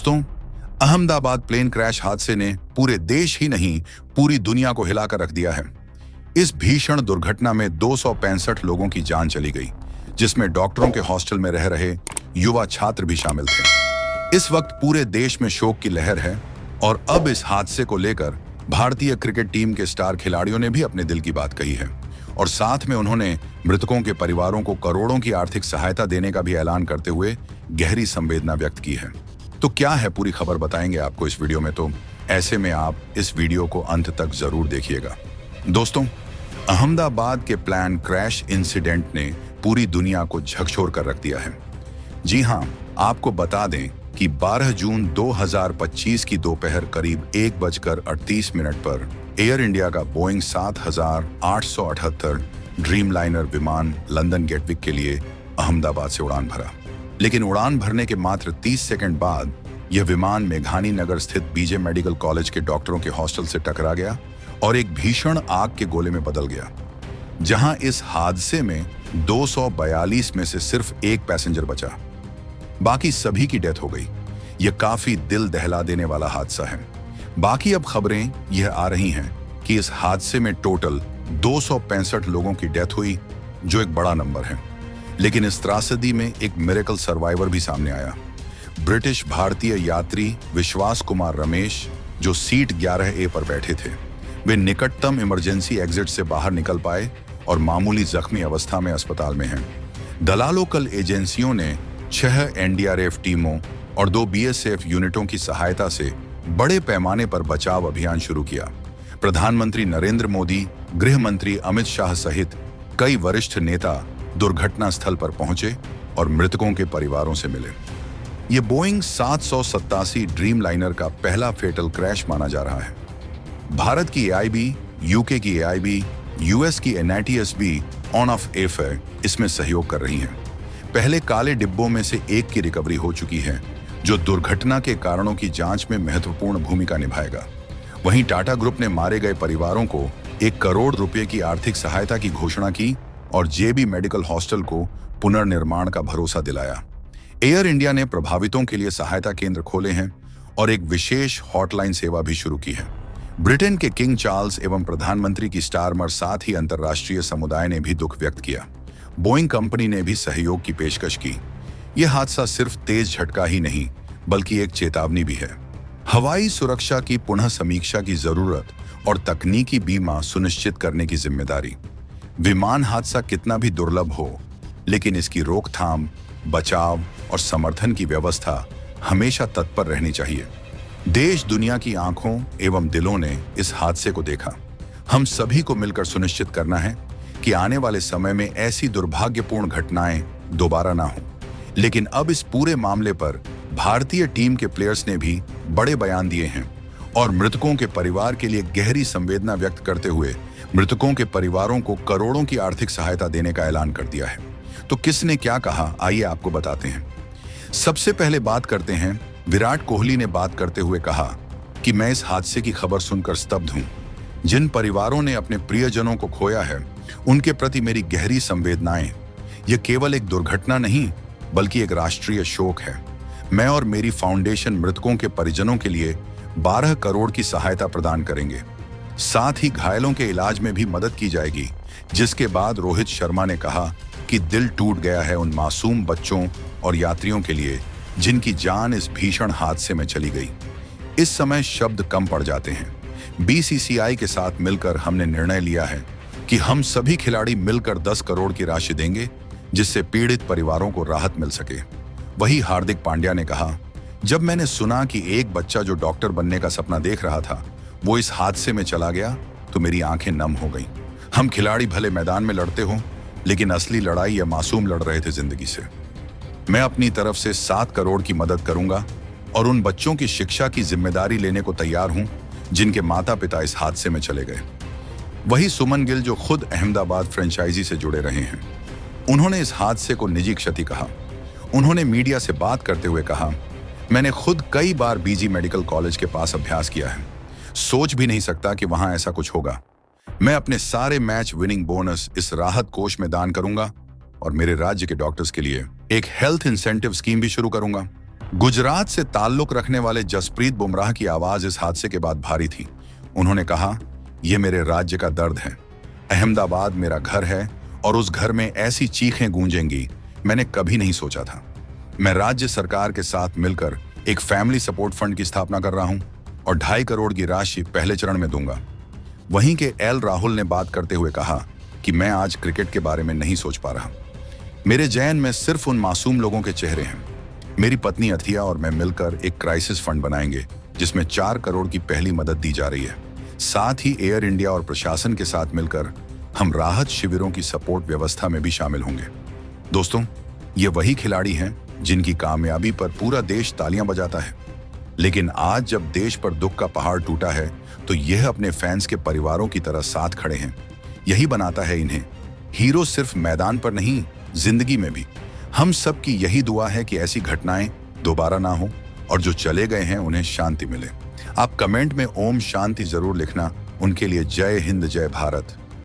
दोस्तों, Ahmedabad plane crash हादसे ने पूरे देश ही नहीं पूरी दुनिया को हिलाकर रख दिया है। इस भीषण दुर्घटना में 265 लोगों की जान चली गई, जिसमें डॉक्टरों के हॉस्टल में रह रहे युवा छात्र भी शामिल थे। इस वक्त पूरे देश में शोक की लहर है और अब इस हादसे को लेकर भारतीय क्रिकेट टीम के स्टार खिलाड़ियों ने भी अपने दिल की बात कही है और साथ में उन्होंने मृतकों के परिवारों को करोड़ों की आर्थिक सहायता देने का भी ऐलान करते हुए गहरी संवेदना व्यक्त की है। तो क्या है पूरी खबर बताएंगे आपको इस वीडियो में, तो ऐसे में आप इस वीडियो को अंत तक जरूर देखिएगा। दोस्तों, अहमदाबाद के प्लेन क्रैश इंसिडेंट ने पूरी दुनिया को झकझोर कर रख दिया है। जी हां, आपको बता दें कि 12 जून 2025 की दोपहर करीब 1:38 पर एयर इंडिया का बोइंग 7878 ड्रीमलाइनर विमान लंदन गेटविक के लिए अहमदाबाद से उड़ान भरा। लेकिन उड़ान भरने के मात्र 30 सेकंड बाद यह विमान मेघानी नगर स्थित बीजे मेडिकल कॉलेज के डॉक्टरों के हॉस्टल से टकरा गया और एक भीषण आग के गोले में बदल गया। जहां इस हादसे में 242 में से सिर्फ एक पैसेंजर बचा, बाकी सभी की डेथ हो गई। यह काफी दिल दहला देने वाला हादसा है। बाकी अब खबरें यह आ रही हैं कि इस हादसे में टोटल 265 लोगों की डेथ हुई, जो एक बड़ा नंबर है। लेकिन इस त्रासदी में एक मिरेकल सर्वाइवर भी सामने आया। ब्रिटिश भारतीय यात्री विश्वास कुमार रमेश, जो सीट 11A पर बैठे थे, वे निकटतम इमरजेंसी एग्जिट से बाहर निकल पाए और मामूली जख्मी अवस्था में अस्पताल में हैं। दलालोकल एजेंसियों ने 6 NDRF टीमों और 2 BSF यूनिटों की सहायता से बड़े पैमाने पर बचाव अभियान शुरू किया। प्रधानमंत्री नरेंद्र मोदी, गृह मंत्री अमित शाह सहित कई वरिष्ठ नेता दुर्घटना स्थल पर पहुंचे और मृतकों के परिवारों से मिले। यह बोइंग 787 ड्रीमलाइनर का पहला फेटल क्रैश माना जा रहा है। भारत की AIB, UK की AIB, US की NITSB ऑन ऑफ एफेयर इसमें सहयोग कर रही हैं। पहले काले डिब्बों में से एक की रिकवरी हो चुकी है, जो दुर्घटना के कारणों की जांच में महत्वपूर्ण भूमिका निभाएगा। वहीं टाटा ग्रुप ने मारे गए परिवारों को 1 करोड़ रुपए की आर्थिक सहायता की घोषणा की और JB मेडिकल हॉस्टल को पुनर्निर्माण का भरोसा दिलाया। एयर इंडिया ने प्रभावितों के लिए सहायता केंद्र खोले हैं और एक विशेष हॉटलाइन सेवा भी शुरू की है। ब्रिटेन के किंग चार्ल्स एवं प्रधानमंत्री की स्टारमर, साथ ही अंतर्राष्ट्रीय समुदाय ने भी दुख व्यक्त किया। बोइंग कंपनी ने भी सहयोग की पेशकश की। यह हादसा सिर्फ तेज झटका ही नहीं, बल्कि एक चेतावनी भी है। हवाई सुरक्षा की पुनः समीक्षा की जरूरत और तकनीकी बीमा सुनिश्चित करने की जिम्मेदारी। विमान हादसा कितना भी दुर्लभ हो, लेकिन इसकी रोकथाम, बचाव और समर्थन की व्यवस्था हमेशा तत्पर रहनी चाहिए। देश दुनिया की आंखों एवं दिलों ने इस हादसे को देखा। हम सभी को मिलकर सुनिश्चित करना है कि आने वाले समय में ऐसी दुर्भाग्यपूर्ण घटनाएं दोबारा ना हो। लेकिन अब इस पूरे मामले पर भारतीय टीम के प्लेयर्स ने भी बड़े बयान दिए हैं और मृतकों के परिवार के लिए गहरी संवेदना व्यक्त करते हुए मृतकों के परिवारों को करोड़ों की आर्थिक सहायता देने का ऐलान कर दिया है। तो किसने क्या कहा, आइए आपको बताते हैं। सबसे पहले बात करते हैं, विराट कोहली ने बात करते हुए कहा कि मैं इस हादसे की खबर सुनकर स्तब्ध हूं। जिन परिवारों ने अपने प्रियजनों को खोया है, उनके प्रति मेरी गहरी संवेदनाएं। यह केवल एक दुर्घटना नहीं, बल्कि एक राष्ट्रीय शोक है। मैं और मेरी फाउंडेशन मृतकों के परिजनों के लिए 12 करोड़ की सहायता प्रदान करेंगे। साथ ही घायलों के इलाज में भी मदद की जाएगी। जिसके बाद रोहित शर्मा ने कहा कि दिल टूट गया है उन मासूम बच्चों और यात्रियों के लिए जिनकी जान इस भीषण हादसे में चली गई। इस समय शब्द कम पड़ जाते हैं। BCCI के साथ मिलकर हमने निर्णय लिया है कि हम सभी खिलाड़ी मिलकर 10 करोड़ की राशि देंगे, जिससे पीड़ित परिवारों को राहत मिल सके। वही हार्दिक पांड्या ने कहा, जब मैंने सुना कि एक बच्चा जो डॉक्टर बनने का सपना देख रहा था, वो इस हादसे में चला गया, तो मेरी आंखें नम हो गईं। हम खिलाड़ी भले मैदान में लड़ते हो, लेकिन असली लड़ाई ये मासूम लड़ रहे थे जिंदगी से। मैं अपनी तरफ से 7 करोड़ की मदद करूंगा और उन बच्चों की शिक्षा की जिम्मेदारी लेने को तैयार हूं जिनके माता पिता इस हादसे में चले गए। वही सुमन गिल, जो खुद अहमदाबाद फ्रेंचाइजी से जुड़े रहे हैं, उन्होंने इस हादसे को निजी क्षति कहा। उन्होंने मीडिया से बात करते हुए कहा, मैंने खुद कई बार BG मेडिकल कॉलेज के पास अभ्यास किया है। सोच भी नहीं सकता कि वहां ऐसा कुछ होगा। मैं अपने सारे मैच विनिंग बोनस इस राहत कोष में दान करूंगा और मेरे राज्य के डॉक्टर्स के लिए एक हेल्थ इंसेंटिव स्कीम भी शुरू करूंगा। गुजरात से ताल्लुक रखने वाले जसप्रीत बुमराह की आवाज इस हादसे के बाद भारी थी। उन्होंने कहा, यह मेरे राज्य का दर्द है। अहमदाबाद मेरा घर है और उस घर में ऐसी चीखें गूंजेंगी मैंने कभी नहीं सोचा था। मैं राज्य सरकार के साथ मिलकर एक फैमिली सपोर्ट फंड की स्थापना कर रहा हूं और 2.5 करोड़ की राशि पहले चरण में दूंगा। वहीं के एल राहुल ने बात करते हुए कहा कि मैं आज क्रिकेट के बारे में नहीं सोच पा रहा। मेरे जहन में सिर्फ उन मासूम लोगों के चेहरे हैं। मेरी पत्नी अथिया और मैं मिलकर एक क्राइसिस फंड बनाएंगे जिसमें 4 करोड़ की पहली मदद दी जा रही है। साथ ही एयर इंडिया और प्रशासन के साथ मिलकर हम राहत शिविरों की सपोर्ट व्यवस्था में भी शामिल होंगे। दोस्तों, ये वही खिलाड़ी हैं जिनकी कामयाबी पर पूरा देश तालियां बजाता है, लेकिन आज जब देश पर दुख का पहाड़ टूटा है तो यह अपने फैंस के परिवारों की तरह साथ खड़े हैं। यही बनाता है इन्हें हीरो, सिर्फ मैदान पर नहीं, जिंदगी में भी। हम सब की यही दुआ है कि ऐसी घटनाएं दोबारा ना हो और जो चले गए हैं उन्हें शांति मिले। आप कमेंट में ओम शांति जरूर लिखना। उनके लिए जय हिंद, जय भारत।